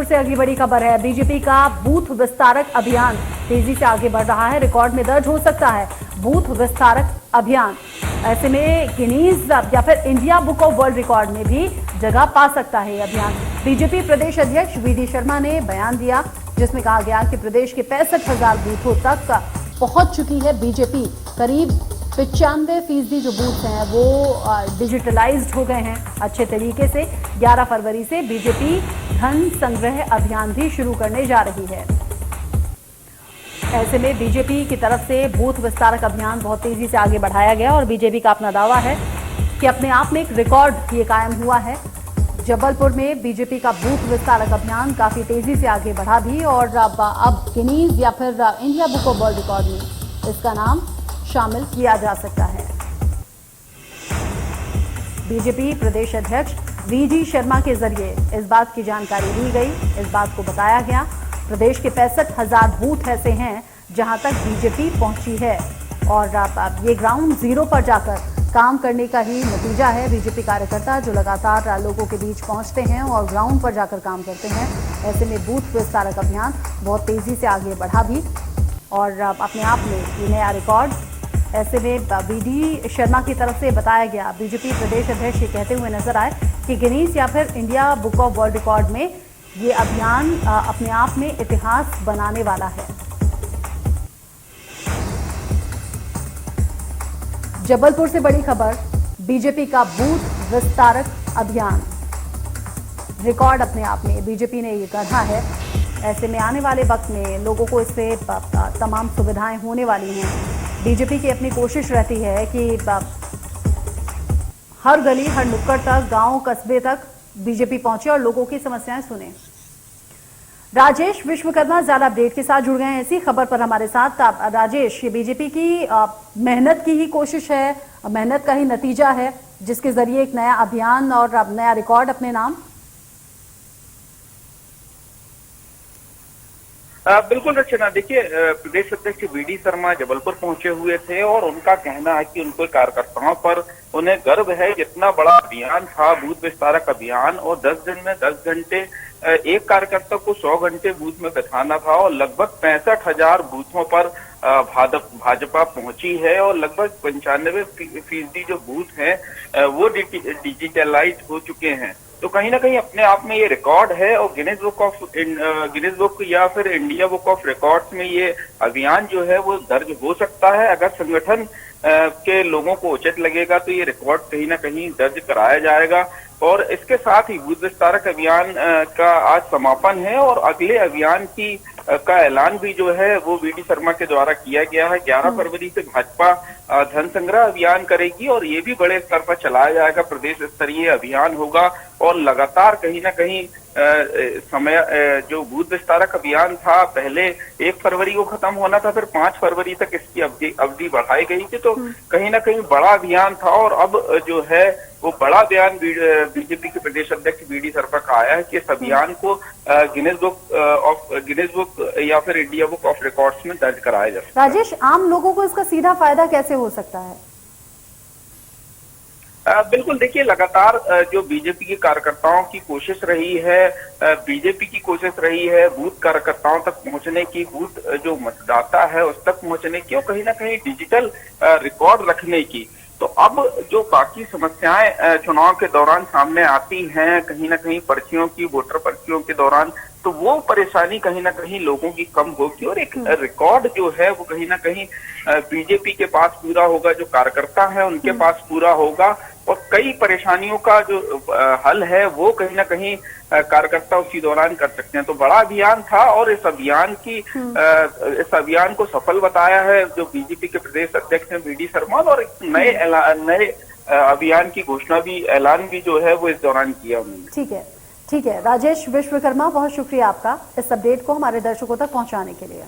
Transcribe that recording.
जबलपुर से अगली बड़ी खबर है। बीजेपी का बूथ विस्तारक अभियान तेजी से आगे बढ़ रहा है। रिकॉर्ड में दर्ज हो सकता है बूथ विस्तारक अभियान। ऐसे में गिनीज या फिर India book of world record में भी जगह पा सकता है ये अभियान। बीजेपी प्रदेश अध्यक्ष वीडी शर्मा ने बयान दिया, जिसमें कहा गया कि प्रदेश के 65,000 बूथों तक पहुंच चुकी है बीजेपी। करीब 95% जो बूथ हैं वो डिजिटलाइज्ड हो गए हैं अच्छे तरीके से। 11 फरवरी से बीजेपी धन संग्रह अभियान भी शुरू करने जा रही है। ऐसे में बीजेपी की तरफ से बूथ विस्तारक अभियान बहुत तेजी से आगे बढ़ाया गया और बीजेपी का अपना दावा है कि अपने आप में एक रिकॉर्ड ये कायम हुआ है। जबलपुर में बीजेपी का बूथ विस्तारक अभियान काफी तेजी से आगे बढ़ा भी और अब गिनीज या फिर India book of world record में इसका नाम शामिल किया जा सकता है। बीजेपी प्रदेश अध्यक्ष वीडी शर्मा के जरिए इस बात की जानकारी दी गई, इस बात को बताया गया। प्रदेश के 65,000 बूथ ऐसे हैं जहां तक बीजेपी पहुंची है और अब ये ग्राउंड जीरो पर जाकर काम करने का ही नतीजा है। बीजेपी कार्यकर्ता जो लगातार लोगों के बीच पहुंचते हैं और ग्राउंड पर जाकर काम करते हैं। ऐसे में बूथ विस्तारक अभियान बहुत तेजी से आगे बढ़ा भी और अपने आप में ये नया रिकॉर्ड। ऐसे में वीडी शर्मा की तरफ से बताया गया, बीजेपी प्रदेश अध्यक्ष ये कहते हुए नजर आए कि गिनीज या फिर India book of world record में ये अभियान अपने आप में इतिहास बनाने वाला है। जबलपुर से बड़ी खबर, बीजेपी का बूथ विस्तारक अभियान रिकॉर्ड अपने आप में बीजेपी ने ये गढ़ा है। ऐसे में आने वाले वक्त में लोगों को इससे तमाम सुविधाएं होने वाली हैं। बीजेपी की अपनी कोशिश रहती है कि हर गली हर नुक्कड़ तक, गांव कस्बे तक बीजेपी पहुंचे और लोगों की समस्याएं सुने। राजेश विश्वकर्मा ज़्यादा अपडेट के साथ जुड़ गए हैं इसी खबर पर हमारे साथ। राजेश, ये बीजेपी की मेहनत की ही कोशिश है, मेहनत का ही नतीजा है जिसके जरिए एक नया अभियान और नया रिकॉर्ड अपने नाम। बिल्कुल रचना, देखिए प्रदेश अध्यक्ष वीडी शर्मा जबलपुर पहुंचे हुए थे और उनका कहना है कि उनको कार्यकर्ताओं पर उन्हें गर्व है। इतना बड़ा अभियान था बूथ विस्तारक अभियान और 10 दिन में 10 घंटे एक कार्यकर्ता को 100 घंटे बूथ में बैठाना था और लगभग 65,000 बूथों पर भाजपा पहुंची है और लगभग 95% जो बूथ हैं वो डिजिटलाइज हो चुके हैं। तो कहीं ना कहीं अपने आप में ये रिकॉर्ड है और गिनीज बुक या फिर इंडिया बुक ऑफ रिकॉर्ड्स में ये अभियान जो है वो दर्ज हो सकता है। अगर संगठन के लोगों को उचित लगेगा तो ये रिकॉर्ड कहीं ना कहीं दर्ज कराया जाएगा। और इसके साथ ही बूथ विस्तारक अभियान का आज समापन है और अगले अभियान का ऐलान भी जो है वो वीडी शर्मा के द्वारा किया गया है। 11 फरवरी से भाजपा धन संग्रह अभियान करेगी और ये भी बड़े स्तर पर चलाया जाएगा। प्रदेश स्तरीय अभियान होगा और लगातार कहीं ना कहीं समय जो बूथ विस्तारक अभियान था पहले 1 फरवरी को खत्म होना था, फिर 5 फरवरी तक इसकी अवधि बढ़ाई गई थी। तो कहीं ना कहीं बड़ा अभियान था और अब जो है वो बड़ा बयान बीजेपी के प्रदेश अध्यक्ष वीडी शर्मा का आया है कि इस अभियान को गिनीज बुक या फिर इंडिया बुक ऑफ रिकॉर्ड्स में दर्ज कराया जा सकता है। राजेश, आम लोगों को इसका सीधा फायदा कैसे हो सकता है? बिल्कुल, देखिए लगातार जो बीजेपी के कार्यकर्ताओं की कोशिश रही है, बीजेपी की कोशिश रही है बूथ कार्यकर्ताओं तक पहुंचने की, बूथ जो मतदाता है उस तक पहुंचने की और कहीं ना कहीं डिजिटल रिकॉर्ड रखने की। तो अब जो बाकी समस्याएं चुनाव के दौरान सामने आती हैं, कहीं ना कहीं पर्चियों की, वोटर पर्चियों के दौरान, तो वो परेशानी कहीं ना कहीं लोगों की कम होगी और एक रिकॉर्ड जो है वो कहीं ना कहीं बीजेपी के पास पूरा होगा, जो कार्यकर्ता है उनके पास पूरा होगा और कई परेशानियों का जो हल है वो कहीं ना कहीं कार्यकर्ता उसी दौरान कर सकते हैं। तो बड़ा अभियान था और इस अभियान को सफल बताया है जो बीजेपी के प्रदेश अध्यक्ष हैं वीडी शर्मा और एक नए अभियान की घोषणा भी, ऐलान भी जो है वो इस दौरान किया उन्होंने। ठीक है राजेश विश्वकर्मा, बहुत शुक्रिया आपका इस अपडेट को हमारे दर्शकों तक पहुंचाने के लिए।